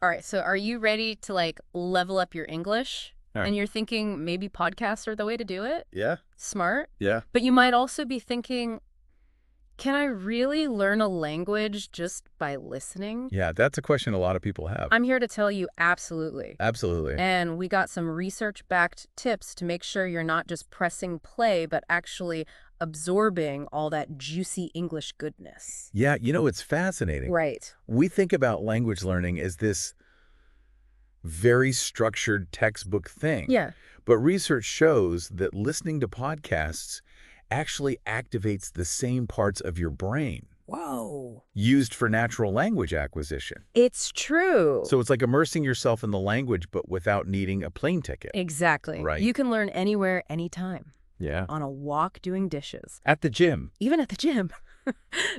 All right, so are you ready to like level up your English? All right. And you're thinking maybe podcasts are the way to do it? Yeah. Smart. Yeah. But you might also be thinking, can I really learn a language just by listening? Yeah, that's a question a lot of people have. I'm here to tell you absolutely. Absolutely. And we got some research-backed tips to make sure you're not just pressing play, but actually absorbing all that juicy English goodness. Yeah, it's fascinating. Right. We think about language learning as this very structured textbook thing. Yeah. But research shows that listening to podcasts actually activates the same parts of your brain Whoa. used for natural language acquisition. It's true. So it's like immersing yourself in the language, but without needing a plane ticket. Exactly. Right. You can learn anywhere, anytime. Yeah. On a walk doing dishes. At the gym. Even at the gym.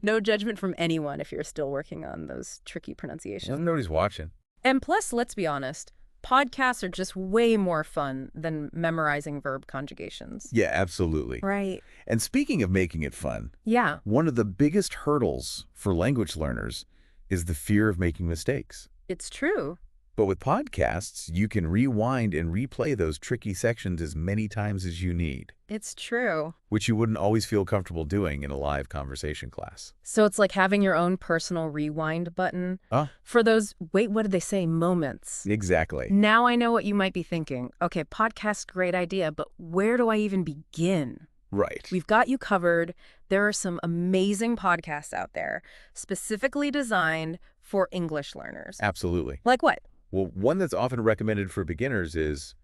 No judgment from anyone if you're still working on those tricky pronunciations. Nobody's watching. And plus, let's be honest, podcasts are just way more fun than memorizing verb conjugations. Yeah, absolutely. Right. And speaking of making it fun, Yeah. one of the biggest hurdles for language learners is the fear of making mistakes. It's true. But with podcasts, you can rewind and replay those tricky sections as many times as you need, It's true. which you wouldn't always feel comfortable doing in a live conversation class. So it's like having your own personal rewind button Huh? for those, wait, what did they say, moments. Exactly. Now I know what you might be thinking. Okay, podcast, great idea, but where do I even begin? Right. We've got you covered. There are some amazing podcasts out there specifically designed for English learners. Absolutely. Like what? Well, one that's often recommended for beginners is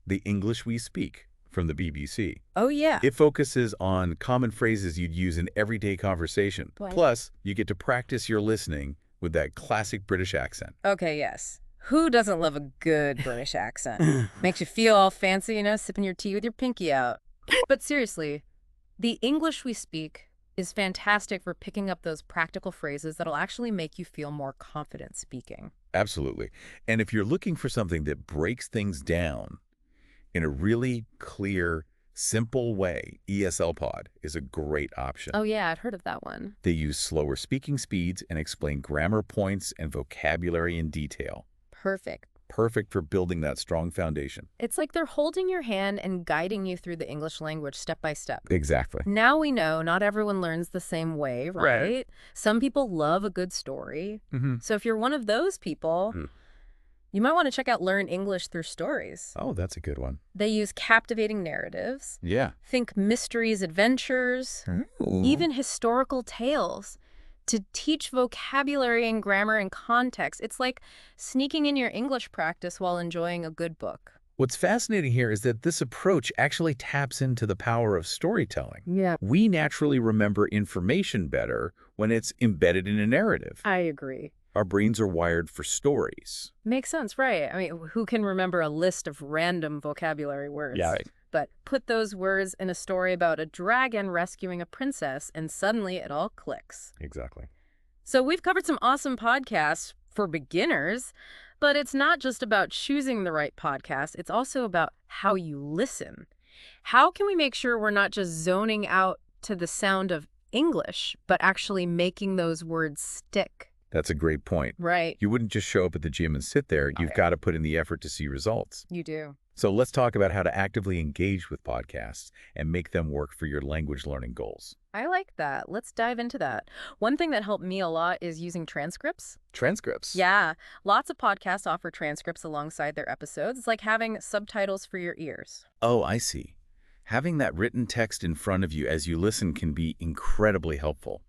The English We Speak from the BBC. Oh, yeah. It focuses on common phrases you'd use in everyday conversation. Right. Plus, you get to practice your listening with that classic British accent. Okay, yes. Who doesn't love a good British accent? Makes you feel all fancy, sipping your tea with your pinky out. But seriously, The English We Speak is fantastic for picking up those practical phrases that'll actually make you feel more confident speaking. Absolutely. And if you're looking for something that breaks things down in a really clear, simple way, ESL Pod is a great option. Oh, yeah, I'd heard of that one. They use slower speaking speeds and explain grammar points and vocabulary in detail. Perfect. Perfect for building that strong foundation. It's like they're holding your hand and guiding you through the English language step by step. Exactly. Now we know not everyone learns the same way, right? Some people love a good story. So if you're one of those people, you might want to check out Learn English Through Stories. Oh, that's a good one. They use captivating narratives. Yeah. Think mysteries, adventures, even historical tales to teach vocabulary and grammar and context. It's like sneaking in your English practice while enjoying a good book. What's fascinating here is that this approach actually taps into the power of storytelling. Yeah. We naturally remember information better when it's embedded in a narrative. I agree. Our brains are wired for stories. Makes sense, right? I mean, who can remember a list of random vocabulary words? Yeah, right. But put those words in a story about a dragon rescuing a princess, and suddenly it all clicks. Exactly. So we've covered some awesome podcasts for beginners, but it's not just about choosing the right podcast. It's also about how you listen. How can we make sure we're not just zoning out to the sound of English, but actually making those words stick? That's a great point. Right. You wouldn't just show up at the gym and sit there. You've got to put in the effort to see results. You do. So let's talk about how to actively engage with podcasts and make them work for your language learning goals. I like that. Let's dive into that. One thing that helped me a lot is using transcripts. Transcripts. Yeah, lots of podcasts offer transcripts alongside their episodes. It's like having subtitles for your ears. Oh, I see. Having that written text in front of you as you listen can be incredibly helpful.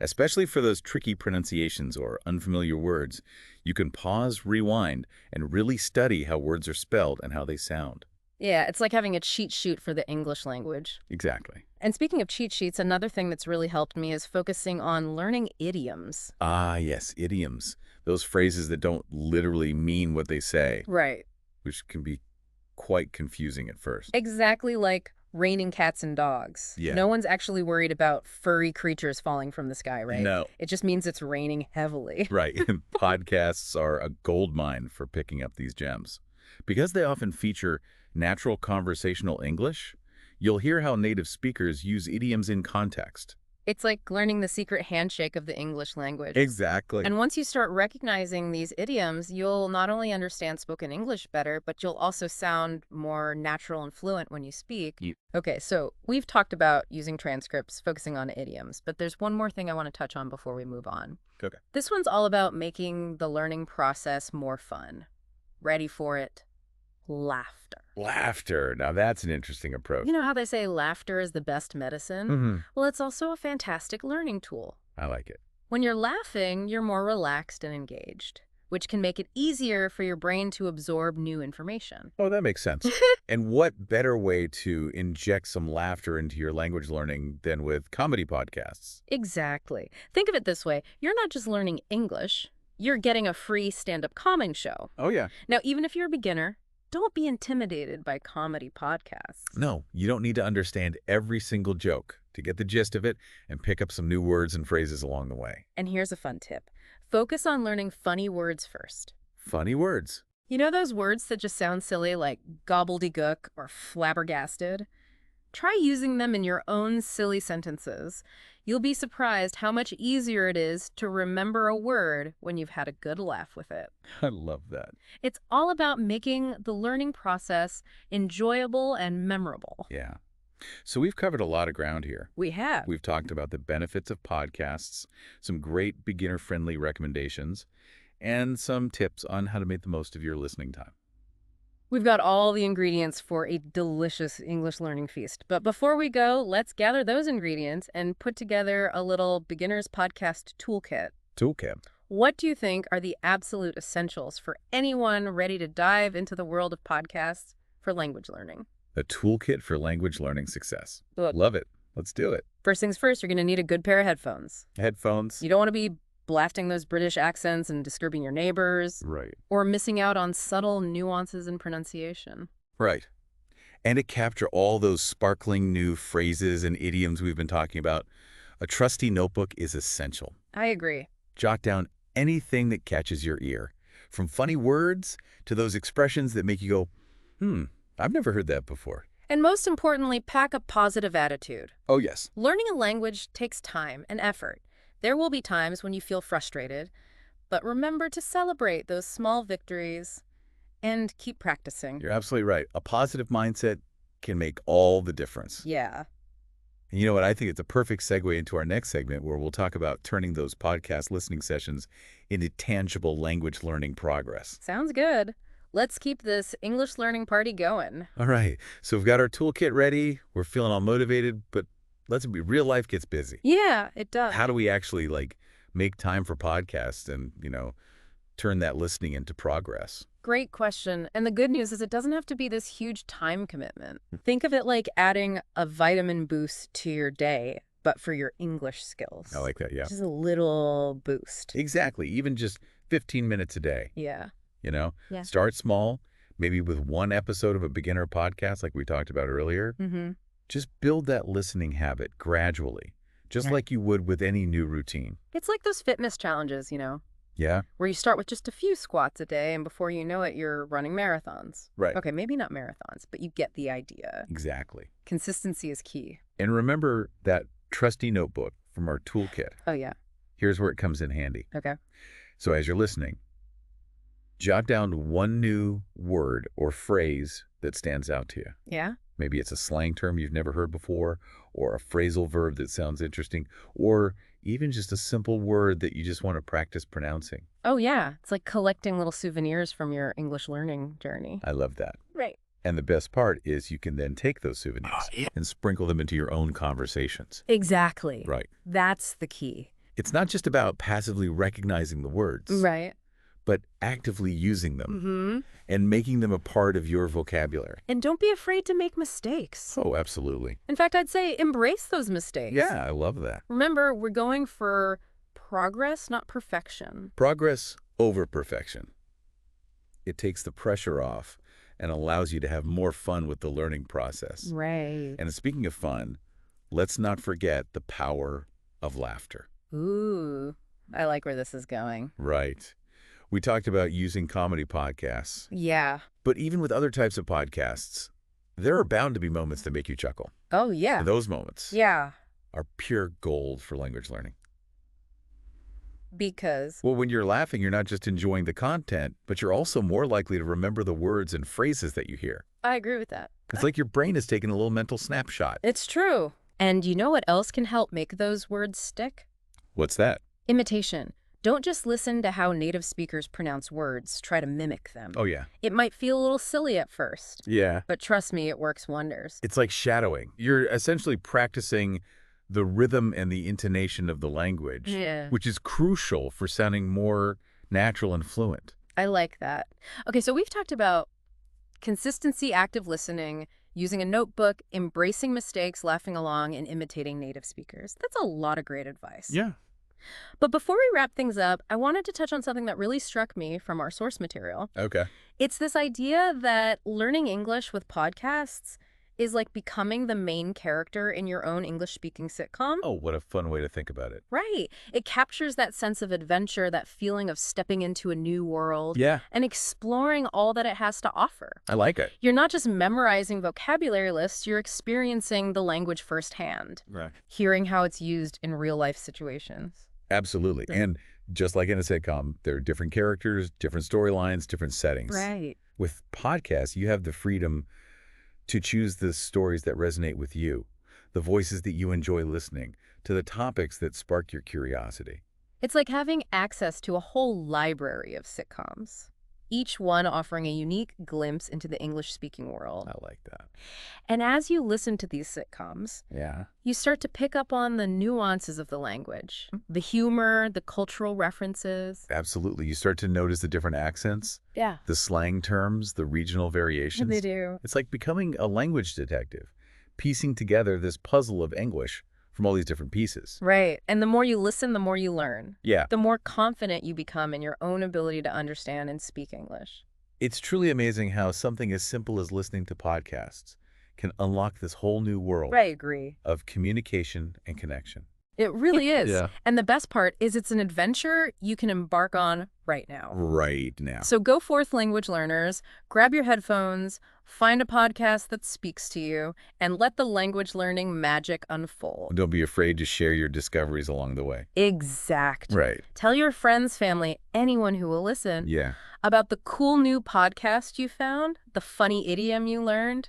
Especially for those tricky pronunciations or unfamiliar words, you can pause, rewind, and really study how words are spelled and how they sound. Yeah, it's like having a cheat sheet for the English language. Exactly. And speaking of cheat sheets, another thing that's really helped me is focusing on learning idioms. Ah, yes, idioms. Those phrases that don't literally mean what they say, Right. which can be quite confusing at first. Exactly like raining cats and dogs. Yeah. No one's actually worried about furry creatures falling from the sky, right? No. It just means it's raining heavily. Right. Podcasts are a goldmine for picking up these gems. Because they often feature natural conversational English, you'll hear how native speakers use idioms in context. It's like learning the secret handshake of the English language. Exactly. And once you start recognizing these idioms, you'll not only understand spoken English better, but you'll also sound more natural and fluent when you speak. Okay, so we've talked about using transcripts, focusing on idioms, but there's one more thing I want to touch on before we move on. Okay. This one's all about making the learning process more fun. Ready for it? Laughter. Laughter. Now that's an interesting approach. You know how they say laughter is the best medicine? Mm-hmm. Well, it's also a fantastic learning tool. I like it. When you're laughing, you're more relaxed and engaged, which can make it easier for your brain to absorb new information. Oh, that makes sense. And what better way to inject some laughter into your language learning than with comedy podcasts? Exactly. Think of it this way. You're not just learning English. You're getting a free stand-up comedy show. Oh, yeah. Now, even if you're a beginner, don't be intimidated by comedy podcasts. No, you don't need to understand every single joke to get the gist of it and pick up some new words and phrases along the way. And here's a fun tip. Focus on learning funny words first. Funny words. You know those words that just sound silly, like gobbledygook or flabbergasted? Try using them in your own silly sentences. You'll be surprised how much easier it is to remember a word when you've had a good laugh with it. I love that. It's all about making the learning process enjoyable and memorable. Yeah. So we've covered a lot of ground here. We have. We've talked about the benefits of podcasts, some great beginner-friendly recommendations, and some tips on how to make the most of your listening time. We've got all the ingredients for a delicious English learning feast. But before we go, let's gather those ingredients and put together a little beginner's podcast toolkit. Toolkit. What do you think are the absolute essentials for anyone ready to dive into the world of podcasts for language learning? A toolkit for language learning success. Look, Love it. Let's do it. first things first, you're going to need a good pair of headphones. Headphones. You don't want to be blasting those British accents and disturbing your neighbors, Right. or missing out on subtle nuances in pronunciation. Right. And to capture all those sparkling new phrases and idioms we've been talking about, a trusty notebook is essential. I agree. Jot down anything that catches your ear, from funny words to those expressions that make you go, I've never heard that before. And most importantly, pack a positive attitude. Oh, yes. Learning a language takes time and effort. There will be times when you feel frustrated, but remember to celebrate those small victories and keep practicing. You're absolutely right. A positive mindset can make all the difference. Yeah. And you know what? I think it's a perfect segue into our next segment where we'll talk about turning those podcast listening sessions into tangible language learning progress. Sounds good. Let's keep this English learning party going. All right. So we've got our toolkit ready. We're feeling all motivated, but let's be real life gets busy. Yeah, it does. How do we actually make time for podcasts and, turn that listening into progress? Great question. And the good news is it doesn't have to be this huge time commitment. Think of it like adding a vitamin boost to your day, but for your English skills. I like that, yeah. Just a little boost. Exactly. Even just 15 minutes a day, Yeah. Yeah. Start small, maybe with one episode of a beginner podcast like we talked about earlier. Mm-hmm. Just build that listening habit gradually, just Right. like you would with any new routine. It's like those fitness challenges, Yeah? where you start with just a few squats a day, and before you know it, you're running marathons. Right. Okay, maybe not marathons, but you get the idea. Exactly. Consistency is key. And remember that trusty notebook from our toolkit. Oh, yeah. Here's where it comes in handy. Okay. So as you're listening, jot down one new word or phrase that stands out to you. Yeah? Maybe it's a slang term you've never heard before, or a phrasal verb that sounds interesting, or even just a simple word that you just want to practice pronouncing. Oh, yeah. It's like collecting little souvenirs from your English learning journey. I love that. Right. And the best part is you can then take those souvenirs and sprinkle them into your own conversations. Exactly. Right. That's the key. It's not just about passively recognizing the words, Right. but actively using them Mm-hmm. and making them a part of your vocabulary. And don't be afraid to make mistakes. Oh, absolutely. In fact, I'd say embrace those mistakes. Yeah, I love that. Remember, we're going for progress, not perfection. Progress over perfection. It takes the pressure off and allows you to have more fun with the learning process. Right. And speaking of fun, let's not forget the power of laughter. Ooh, I like where this is going. Right. We talked about using comedy podcasts, Yeah. but even with other types of podcasts, there are bound to be moments that make you chuckle. Oh, yeah. And those moments, Yeah. are pure gold for language learning. Because Well, when you're laughing, you're not just enjoying the content, but you're also more likely to remember the words and phrases that you hear. I agree with that. It's like your brain is taking a little mental snapshot. It's true. And you know what else can help make those words stick? What's that? Imitation. Don't just listen to how native speakers pronounce words, try to mimic them. Oh, yeah. It might feel a little silly at first, Yeah. but trust me, it works wonders. It's like shadowing. You're essentially practicing the rhythm and the intonation of the language, Yeah. which is crucial for sounding more natural and fluent. I like that. Okay, so we've talked about consistency, active listening, using a notebook, embracing mistakes, laughing along, and imitating native speakers. That's a lot of great advice. Yeah. But before we wrap things up, I wanted to touch on something that really struck me from our source material. Okay. It's this idea that learning English with podcasts is like becoming the main character in your own English-speaking sitcom. Oh, what a fun way to think about it. Right. It captures that sense of adventure, that feeling of stepping into a new world Yeah, and exploring all that it has to offer. I like it. You're not just memorizing vocabulary lists, you're experiencing the language firsthand, Right. hearing how it's used in real-life situations. Absolutely. Yeah. And just like in a sitcom, there are different characters, different storylines, different settings. Right. With podcasts, you have the freedom to choose the stories that resonate with you, the voices that you enjoy listening, to the topics that spark your curiosity. It's like having access to a whole library of sitcoms, each one offering a unique glimpse into the English-speaking world. I like that. And as you listen to these sitcoms, Yeah. you start to pick up on the nuances of the language, the humor, the cultural references. Absolutely. You start to notice the different accents, Yeah, the slang terms, the regional variations. they do. It's like becoming a language detective, piecing together this puzzle of English from all these different pieces. Right. And the more you listen, the more you learn. Yeah. The more confident you become in your own ability to understand and speak English. It's truly amazing how something as simple as listening to podcasts can unlock this whole new world I agree. of communication and connection. It really is. Yeah. And the best part is it's an adventure you can embark on right now. Right now. So go forth, language learners, grab your headphones, find a podcast that speaks to you, and let the language learning magic unfold. Don't be afraid to share your discoveries along the way. Exactly. Right. Tell your friends, family, anyone who will listen Yeah. about the cool new podcast you found, the funny idiom you learned,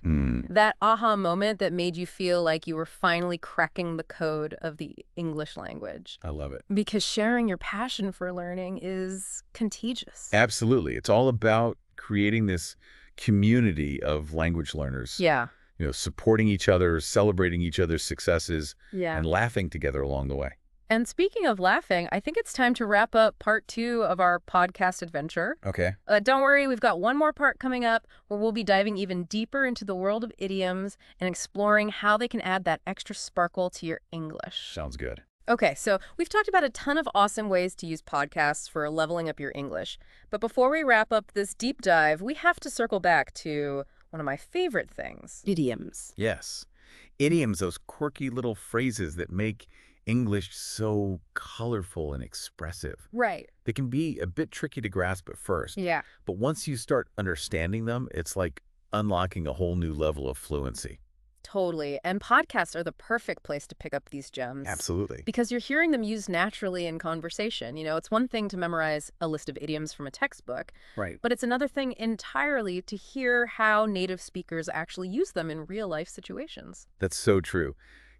that aha moment that made you feel like you were finally cracking the code of the English language. I love it. Because sharing your passion for learning is contagious. Absolutely. It's all about creating this community of language learners. Yeah. You know, supporting each other, celebrating each other's successes, Yeah. and laughing together along the way. And speaking of laughing, I think it's time to wrap up part 2 of our podcast adventure. Okay. Don't worry, we've got one more part coming up where we'll be diving even deeper into the world of idioms and exploring how they can add that extra sparkle to your English. Sounds good. Okay, so we've talked about a ton of awesome ways to use podcasts for leveling up your English. But before we wrap up this deep dive, we have to circle back to one of my favorite things. Idioms. Yes. Idioms, those quirky little phrases that make English so colorful and expressive. Right. They can be a bit tricky to grasp at first, Yeah. but once you start understanding them, it's like unlocking a whole new level of fluency. Totally. And podcasts are the perfect place to pick up these gems. Absolutely. Because you're hearing them used naturally in conversation. You know, it's one thing to memorize a list of idioms from a textbook, Right. but it's another thing entirely to hear how native speakers actually use them in real-life situations. That's so true.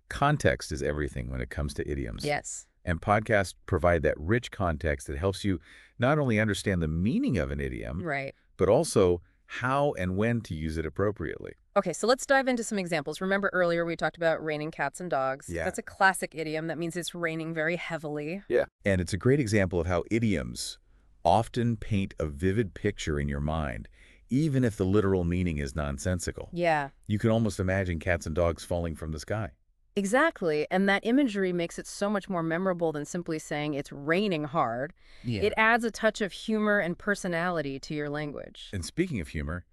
Context is everything when it comes to idioms. Yes. And podcasts provide that rich context that helps you not only understand the meaning of an idiom, Right. but also how and when to use it appropriately. Okay, so let's dive into some examples. Remember earlier we talked about raining cats and dogs? Yeah. That's a classic idiom. That means it's raining very heavily. Yeah. And it's a great example of how idioms often paint a vivid picture in your mind, even if the literal meaning is nonsensical. Yeah. You can almost imagine cats and dogs falling from the sky. Exactly. And that imagery makes it so much more memorable than simply saying it's raining hard. Yeah. It adds a touch of humor and personality to your language. And speaking of humor,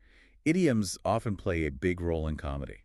idioms often play a big role in comedy.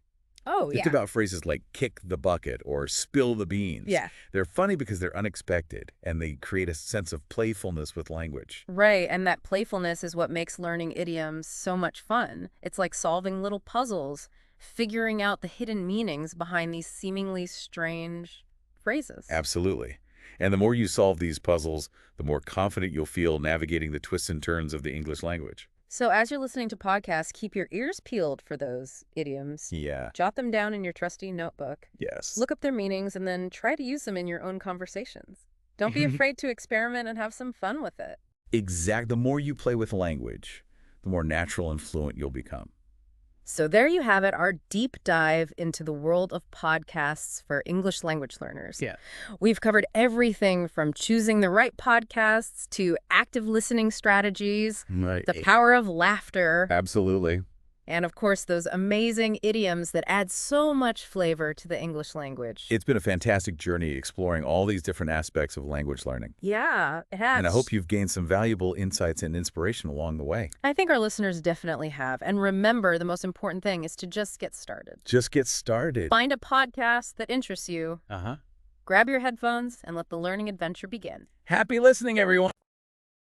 Oh, Think yeah. about phrases like kick the bucket or spill the beans. Yeah. They're funny because they're unexpected and they create a sense of playfulness with language. Right, and that playfulness is what makes learning idioms so much fun. It's like solving little puzzles, figuring out the hidden meanings behind these seemingly strange phrases. Absolutely. And the more you solve these puzzles, the more confident you'll feel navigating the twists and turns of the English language. So as you're listening to podcasts, keep your ears peeled for those idioms. Yeah. Jot them down in your trusty notebook. Yes. Look up their meanings and then try to use them in your own conversations. Don't be afraid to experiment and have some fun with it. The more you play with language, the more natural and fluent you'll become. So there you have it, our deep dive into the world of podcasts for English language learners. Yeah. We've covered everything from choosing the right podcasts to active listening strategies, Right. the power of laughter, Absolutely. and of course those amazing idioms that add so much flavor to the English language. It's been a fantastic journey exploring all these different aspects of language learning. Yeah, it has. And I hope you've gained some valuable insights and inspiration along the way. I think our listeners definitely have. And remember, the most important thing is to just get started. Just get started. Find a podcast that interests you, Uh-huh. grab your headphones, and let the learning adventure begin. Happy listening, everyone.